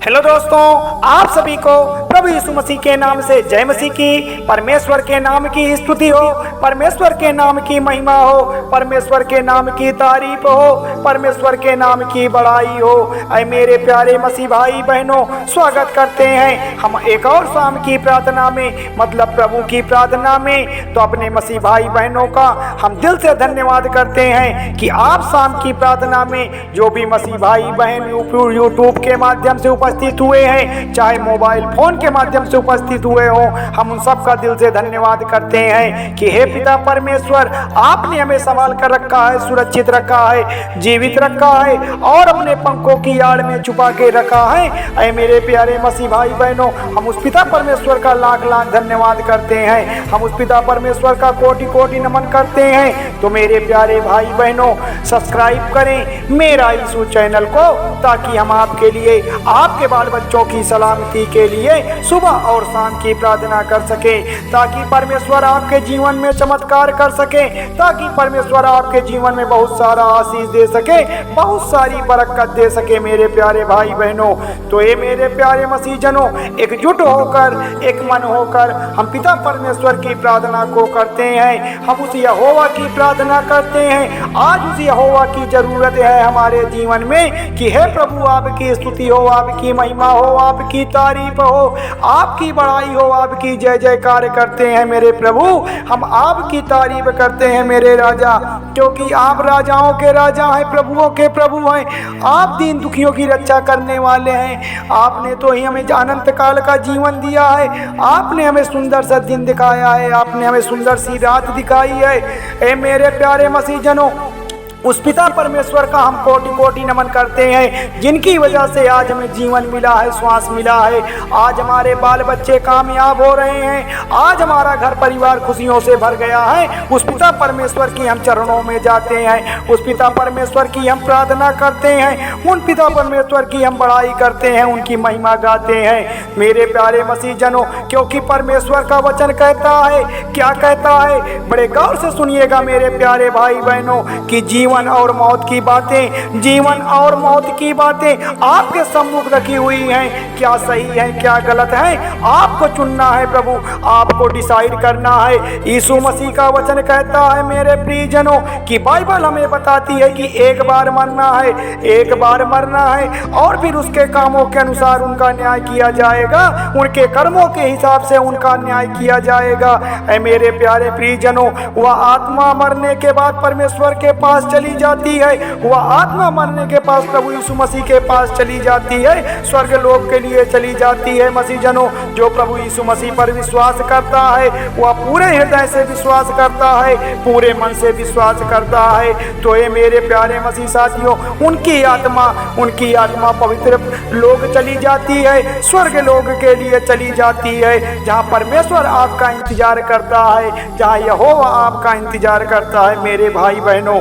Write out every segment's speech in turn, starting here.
Hello दोस्तों, आप सभी को प्रभु यीशु मसीह के नाम से जय मसीह की। परमेश्वर के नाम की स्तुति हो, परमेश्वर के नाम की महिमा हो, परमेश्वर के नाम की तारीफ हो, परमेश्वर के नाम की बड़ाई हो। ऐ मेरे प्यारे मसीह भाई बहनों, स्वागत करते हैं हम एक और शाम की प्रार्थना में, मतलब प्रभु की प्रार्थना में। तो अपने मसीह भाई बहनों का हम दिल से धन्यवाद करते हैं कि आप शाम की प्रार्थना में जो भी मसीह भाई बहन यूट्यूब के माध्यम से उपस्थित हुए हैं, चाहे मोबाइल फोन के माध्यम से उपस्थित हुए हो, हम उन सब का दिल से धन्यवाद करते हैं कि हे पिता परमेश्वर, आपने हमें संभाल कर रखा है, सुरक्षित रखा है, जीवित रखा है और अपने पंखों की आड़ में छुपा के रखा है। ऐ मेरे प्यारे मसीह भाई बहनों, हम उस पिता परमेश्वर का लाख लाख धन्यवाद करते हैं, हम उस पिता परमेश्वर का कोटि कोटि नमन करते हैं। तो मेरे प्यारे भाई बहनों, सब्सक्राइब करें मेरा यीशु चैनल को, ताकि हम आपके लिए, आपके बाल बच्चों की सलामती के लिए सुबह और शाम की प्रार्थना कर सके, ताकि परमेश्वर आपके जीवन में चमत्कार कर सके, ताकि परमेश्वर आपके जीवन में बहुत सारा आशीष दे सके, बहुत सारी बरकत दे सके। मेरे प्यारे भाई बहनों, तो ये मेरे प्यारे मसीह जनों, एकजुट होकर, एक मन होकर हम पिता परमेश्वर की प्रार्थना को करते हैं। हम उस यहोवा की प्रार्थना करते हैं। आज उस यहोवा की जरूरत है हमारे जीवन में कि हे प्रभु, आपकी स्तुति हो, आपकी महिमा हो, आपकी तारीफ हो, आपकी बड़ाई हो, आपकी जय जयकार करते हैं। मेरे प्रभु, हम आपकी तारीफ करते हैं मेरे राजा, क्योंकि आप राजाओं के राजा हैं, प्रभुओं के प्रभु हैं। आप दीन दुखियों की रक्षा करने वाले हैं। आपने तो ही हमें अनंत काल का जीवन दिया है, आपने हमें सुंदर सा दिन दिखाया है, आपने हमें सुंदर सी रात दिखाई है। ए मेरे प्यारे मसीह जनों, उस पिता परमेश्वर का हम कोटि कोटि नमन करते हैं, जिनकी वजह से आज हमें जीवन मिला है, श्वास मिला है। आज हमारे बाल बच्चे कामयाब हो रहे हैं, आज हमारा घर परिवार खुशियों से भर गया है। उस पिता परमेश्वर की हम चरणों में जाते हैं, उस पिता परमेश्वर की हम प्रार्थना करते हैं, उन पिता परमेश्वर की हम बड़ाई करते हैं, उनकी महिमा गाते हैं। मेरे प्यारे मसीह जनों, क्योंकि परमेश्वर का वचन कहता है, क्या कहता है, बड़े गौर से सुनिएगा मेरे प्यारे भाई बहनों, कि जीवन और मौत की बातें, जीवन और मौत की बातें आपके सम्मुख रखी हुई हैं। क्या सही है, क्या गलत है, आपको चुनना है प्रभु, आपको डिसाइड करना है। यीशु मसीह का वचन कहता है मेरे प्रियजनों, कि बाइबल हमें बताती है कि एक बार मरना है, एक बार मरना है, और फिर उसके कामों के अनुसार उनका न्याय किया जाएगा, उनके कर्मों के हिसाब से उनका न्याय किया जाएगा। ऐ मेरे प्यारे प्रियजनों, वह आत्मा मरने के बाद परमेश्वर के पास चली जाती है, वह आत्मा मरने के पास प्रभु यीशु मसीह के पास चली जाती है, स्वर्ग लोक के लिए चली जाती है। मसीह जनों, जो प्रभु यीशु मसीह पर विश्वास करता है, वह पूरे हृदय से विश्वास करता है, पूरे मन से विश्वास करता है। तो ये मेरे प्यारे मसीह साथियों, उनकी आत्मा पवित्र लोक चली जाती है, स्वर्ग लोक के लिए चली जाती है, जहाँ परमेश्वर आपका इंतजार करता है, जहाँ यहोवा आपका इंतजार करता है। मेरे भाई बहनों,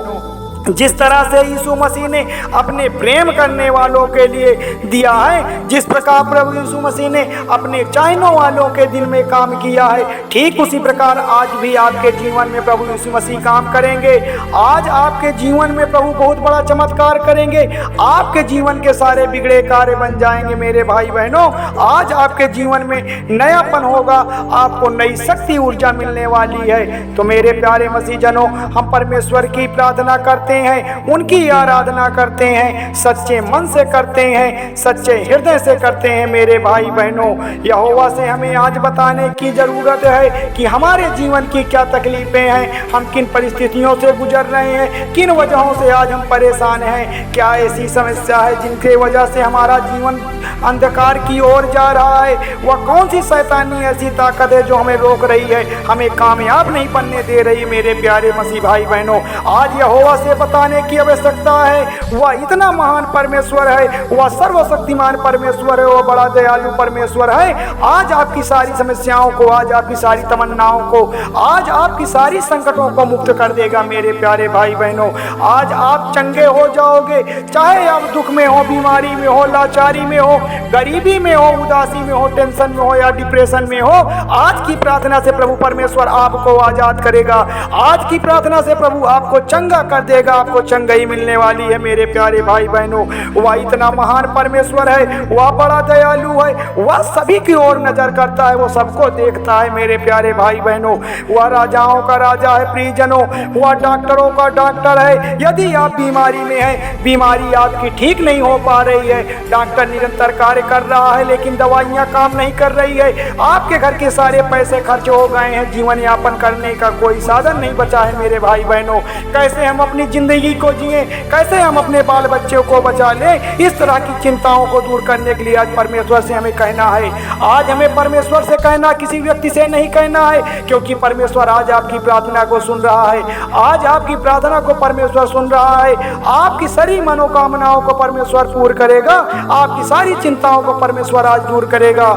जिस तरह से यीशु मसीह ने अपने प्रेम करने वालों के लिए दिया है, जिस प्रकार प्रभु यीशु मसीह ने अपने चाहने वालों के दिल में काम किया है, ठीक उसी प्रकार आज भी आपके जीवन में प्रभु यीशु मसीह काम करेंगे। आज आपके जीवन में प्रभु बहुत बड़ा चमत्कार करेंगे, आपके जीवन के सारे बिगड़े कार्य बन जाएंगे। मेरे भाई बहनों, आज आपके जीवन में नयापन होगा, आपको नई शक्ति, ऊर्जा मिलने वाली है। तो मेरे प्यारे मसीह जनों, हम परमेश्वर की प्रार्थना करते हैं, उनकी आराधना करते हैं, सच्चे मन से करते हैं, सच्चे हृदय से करते हैं। मेरे भाई बहनों, यहोवा से हमें आज बताने की जरूरत है कि हमारे जीवन की क्या तकलीफें हैं, हम किन परिस्थितियों से गुजर रहे हैं, किन वजहों से आज हम परेशान हैं। क्या ऐसी समस्या है जिनके वजह से हमारा जीवन अंधकार की ओर जा रहा है? वह कौन सी शैतानी ऐसी ताकत है जो हमें रोक रही है, हमें कामयाब नहीं बनने दे रही? मेरे प्यारे मसीह भाई बहनों, आज यहोवा से बताने की आवश्यकता है। वह इतना महान परमेश्वर है, वह सर्वशक्तिमान परमेश्वर है, वह बड़ा दयालु परमेश्वर है। आज आपकी सारी समस्याओं को, आज आपकी सारी तमन्नाओं को, आज आपकी सारी संकटों को मुक्त कर देगा। मेरे प्यारे भाई बहनों, आज आप चंगे हो जाओगे, चाहे आप दुख में हो, बीमारी में हो, लाचारी में हो, गरीबी में हो, उदासी में हो, टेंशन में हो या डिप्रेशन में हो, आज की प्रार्थना से प्रभु परमेश्वर आपको आजाद करेगा। आज की प्रार्थना से प्रभु आपको चंगा कर देगा, आपको चंगाई मिलने वाली है मेरे प्यारे भाई बहनों। वह इतना महान परमेश्वर है, वह बड़ा दयालु है, वह सभी की ओर नजर करता है, वो सबको देखता है मेरे प्यारे भाई बहनों। वह राजाओं का राजा है प्रियजनों, वह डॉक्टरों का डॉक्टर है। यदि आप बीमारी में हैं, बीमारी आपकी ठीक नहीं हो पा रही है, डॉक्टर निरंतर कार्य कर रहा है लेकिन दवाइयाँ काम नहीं कर रही है, आपके घर के सारे पैसे खर्च हो गए हैं, जीवन यापन करने का कोई साधन नहीं बचा है मेरे भाई बहनों, कैसे हम अपनी जिंदगी को जिए, कैसे हम अपने बाल बच्चों को बचा लें, इस तरह की चिंताओं को दूर करने के लिए आज परमेश्वर से हमें कहना है। आज हमें परमेश्वर से कहना, किसी व्यक्ति से नहीं कहना है, क्योंकि परमेश्वर आज आपकी प्रार्थना को सुन रहा है। आज आपकी प्रार्थना को परमेश्वर सुन रहा है, आपकी सारी मनोकामनाओं को परमेश्वर पूर्ण करेगा, आपकी सारी चिंताओं को परमेश्वर आज दूर करेगा।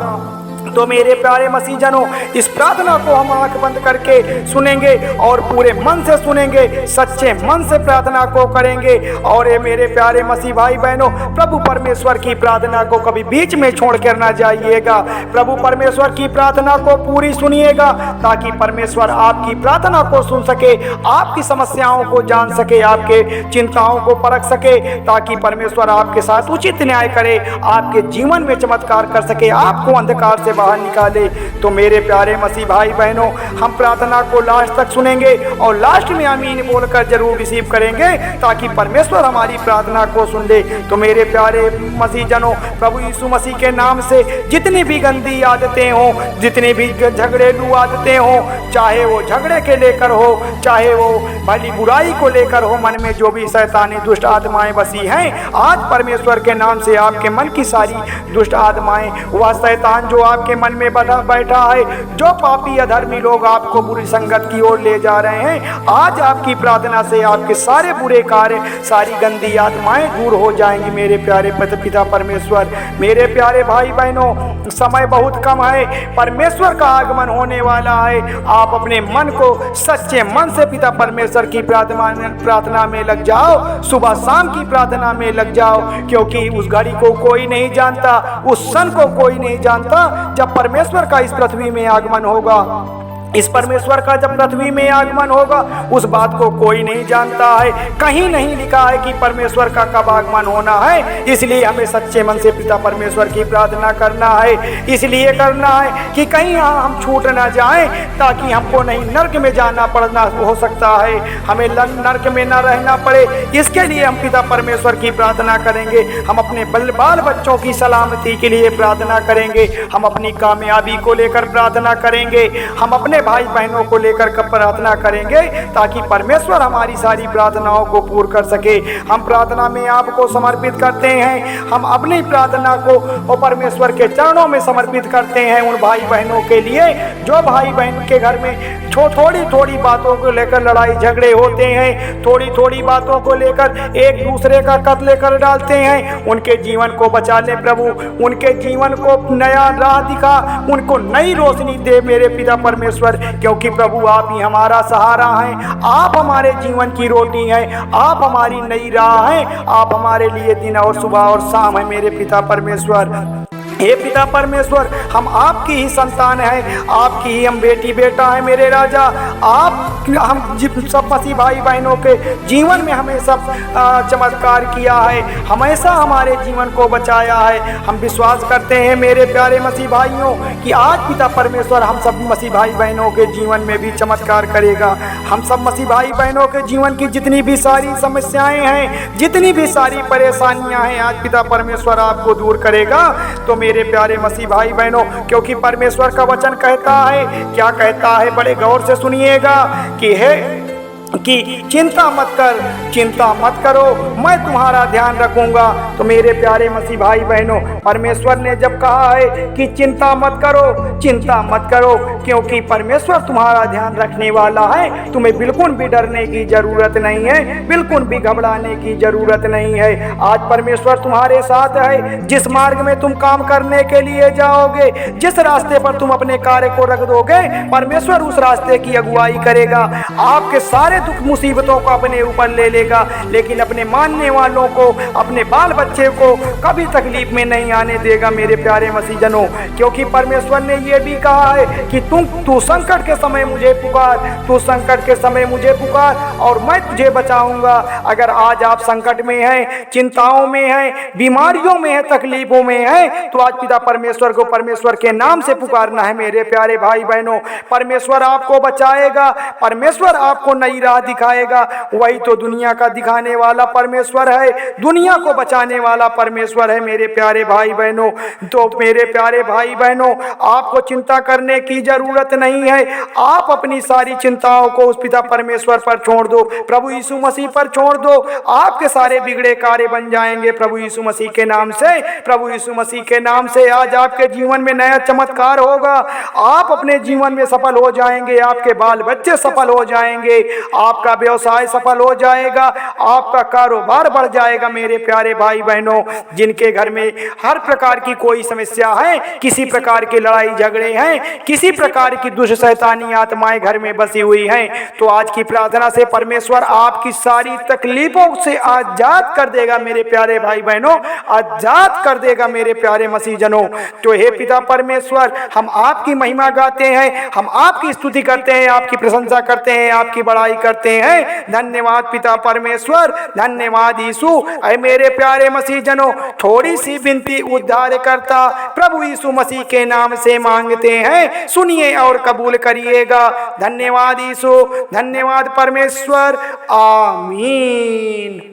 तो मेरे प्यारे मसीहजनों, इस प्रार्थना को हम आंख बंद करके सुनेंगे और पूरे मन से सुनेंगे, सच्चे मन से प्रार्थना को करेंगे। और ये मेरे प्यारे मसीह भाई बहनों, प्रभु परमेश्वर की प्रार्थना को कभी बीच में छोड़ कर ना जाइएगा। प्रभु परमेश्वर की प्रार्थना को पूरी सुनिएगा, ताकि परमेश्वर आपकी प्रार्थना को सुन सके, आपकी समस्याओं को जान सके, आपके चिंताओं को परख सके, ताकि परमेश्वर आपके साथ उचित न्याय करे, आपके जीवन में चमत्कार कर सके, आपको अंधकार से बाहर निकाले। तो मेरे प्यारे मसीह भाई बहनों, हम प्रार्थना को लास्ट तक सुनेंगे और लास्ट में आमीन बोलकर जरूर रिसीव करेंगे, ताकि परमेश्वर हमारी प्रार्थना को सुन ले। तो मेरे प्यारे मसीह जनों, प्रभु यीशु मसीह के नाम से जितनी भी गंदी आदतें हो, जितनी भी झगड़ेलू आदतें हो, चाहे वो झगड़े के लेकर हो, चाहे वो भली बुराई को लेकर हो, मन में जो भी शैतानी दुष्ट आत्माएं बसी हैं, आज परमेश्वर के नाम से आपके मन की सारी दुष्ट आत्माएं, वह शैतान जो आपके मन में बैठा है, जो पापी अधर्मी लोग आपको बुरी संगत की ओर ले जा रहे हैं, आज आपकी प्रार्थना से आपके सारे बुरे कार्य, सारी गंदी आत्माएं दूर हो जाएंगी मेरे प्यारे पिता परमेश्वर। मेरे प्यारे भाई बहनों, समय बहुत कम है, परमेश्वर का आगमन होने वाला है। आप अपने मन को सच्चे मन से पिता परमेश्वर की प्रार्थना में लग जाओ, सुबह शाम की प्रार्थना में लग जाओ, क्योंकि उस घड़ी को कोई नहीं जानता, उस क्षण को कोई नहीं जानता जब परमेश्वर का इस पृथ्वी में आगमन होगा। इस परमेश्वर का जब पृथ्वी में आगमन होगा, उस बात को कोई नहीं जानता है, कहीं नहीं लिखा है कि परमेश्वर का कब आगमन होना है। इसलिए हमें सच्चे मन से पिता परमेश्वर की प्रार्थना करना है, इसलिए करना है कि कहीं हम छूट ना जाएं, ताकि हमको नहीं नर्क में जाना पड़ना हो सकता है, हमें नर्क में ना रहना पड़े। इसके लिए हम पिता परमेश्वर की प्रार्थना करेंगे, हम अपने बाल बच्चों की सलामती के लिए प्रार्थना करेंगे, हम अपनी कामयाबी को लेकर प्रार्थना करेंगे, हम अपने भाई बहनों को लेकर प्रार्थना करेंगे, ताकि परमेश्वर हमारी सारी प्रार्थनाओं को पूर्ण कर सके। हम प्रार्थना में आपको समर्पित करते हैं, हम अपनी प्रार्थना को परमेश्वर के चरणों में समर्पित करते हैं उन भाई बहनों के लिए जो भाई बहन के घर में थोड़ी थोड़ी बातों को लेकर लड़ाई झगड़े होते हैं, थोड़ी थोड़ी बातों को लेकर एक दूसरे का कत्ल कर डालते हैं। उनके जीवन को बचा ले प्रभु, उनके जीवन को नया राह दिखा, उनको नई रोशनी दे मेरे पिता परमेश्वर, क्योंकि प्रभु आप ही हमारा सहारा हैं, आप हमारे जीवन की रोटी हैं, आप हमारी नई राह हैं, आप हमारे लिए दिन और सुबह और शाम है मेरे पिता परमेश्वर। हे पिता परमेश्वर, हम आपकी ही संतान हैं, आपकी ही हम बेटी बेटा हैं मेरे राजा। आप हम सब मसीह भाई बहनों के जीवन में हमेशा चमत्कार किया है, हमेशा हमारे जीवन को बचाया है। हम विश्वास करते हैं मेरे प्यारे मसीह भाइयों कि आज पिता परमेश्वर हम सब मसीह भाई बहनों के जीवन में भी चमत्कार करेगा। हम सब मसीह भाई बहनों के जीवन की जितनी भी सारी समस्याएं हैं, जितनी भी सारी परेशानियां हैं, आज पिता परमेश्वर आपको दूर करेगा। तो मेरे प्यारे मसीह भाई बहनों, क्योंकि परमेश्वर का वचन कहता है, क्या कहता है, बड़े गौर से सुनिएगा कि चिंता मत कर, चिंता मत करो, मैं तुम्हारा ध्यान रखूंगा। तो मेरे प्यारे मसीह भाई बहनों, परमेश्वर ने जब कहा है कि चिंता मत करो, चिंता मत करो, क्योंकि परमेश्वर तुम्हारा ध्यान रखने वाला है, तुम्हें बिल्कुल भी डरने की जरूरत नहीं है, बिल्कुल भी घबराने की जरूरत नहीं है। आज परमेश्वर तुम्हारे साथ है, जिस मार्ग में तुम काम करने के लिए जाओगे, जिस रास्ते पर तुम अपने कार्य को रख दोगे, परमेश्वर उस रास्ते की अगुवाई करेगा। आपके सारे सारे दुख मुसीबतों को अपने ऊपर ले लेगा, लेकिन अपने मानने वालों को, अपने बाल बच्चे को कभी तकलीफ में नहीं आने देगा मेरे प्यारे मसीहजनों। क्योंकि परमेश्वर ने यह भी कहा है कि तू संकट के समय मुझे पुकार, तू संकट के समय मुझे पुकार और मैं तुझे बचाऊंगा। अगर आज आप संकट में हैं, चिंताओं में हैं, बीमारियों में हैं, तकलीफों में हैं, तो आज पिता परमेश्वर को परमेश्वर के नाम से पुकारना है मेरे प्यारे भाई बहनों। परमेश्वर आपको बचाएगा, परमेश्वर आपको नई राह दिखाएगा। वही तो दुनिया का दिखाने वाला परमेश्वर है, दुनिया को बचाने वाला परमेश्वर है मेरे प्यारे भाई बहनों। तो मेरे प्यारे भाई बहनों, आपको चिंता करने की जरूरत नहीं है। आप अपनी सारी चिंताओं को उस पिता परमेश्वर पर छोड़ दो, प्रभु यीशु मसीह पर छोड़ दो। आपके सारे बिगड़े कार्य बन जाएंगे प्रभु यीशु मसीह के नाम से। प्रभु यीशु मसीह के नाम से आज आपके जीवन में नया चमत्कार होगा। आप अपने जीवन में सफल हो जाएंगे, आपके बाल बच्चे सफल हो जाएंगे, आपका व्यवसाय सफल हो जाएगा, आपका कारोबार बढ़ जाएगा मेरे प्यारे भाई बहनों। जिनके घर में हर प्रकार की कोई समस्या है, किसी प्रकार की लड़ाई झगड़े हैं, किसी प्रकार की दुष्ट शैतानी आत्माएं घर में बसी हुई हैं, तो आज की प्रार्थना से परमेश्वर आपकी सारी तकलीफों से आजाद कर देगा मेरे प्यारे भाई बहनों, आजाद कर देगा मेरे प्यारे मसीहजनों। तो हे पिता परमेश्वर, हम आपकी महिमा गाते हैं, हम आपकी स्तुति करते हैं, आपकी प्रशंसा करते हैं, आपकी बड़ाई करते हैं। धन्यवाद पिता परमेश्वर, धन्यवाद यीशु। ऐ मेरे प्यारे मसीहजनों, थोड़ी सी विनती उद्धार करता प्रभु यीशु मसीह के नाम से मांगते हैं, सुनिए और कबूल करिएगा। धन्यवाद यीशु, धन्यवाद परमेश्वर, आमीन।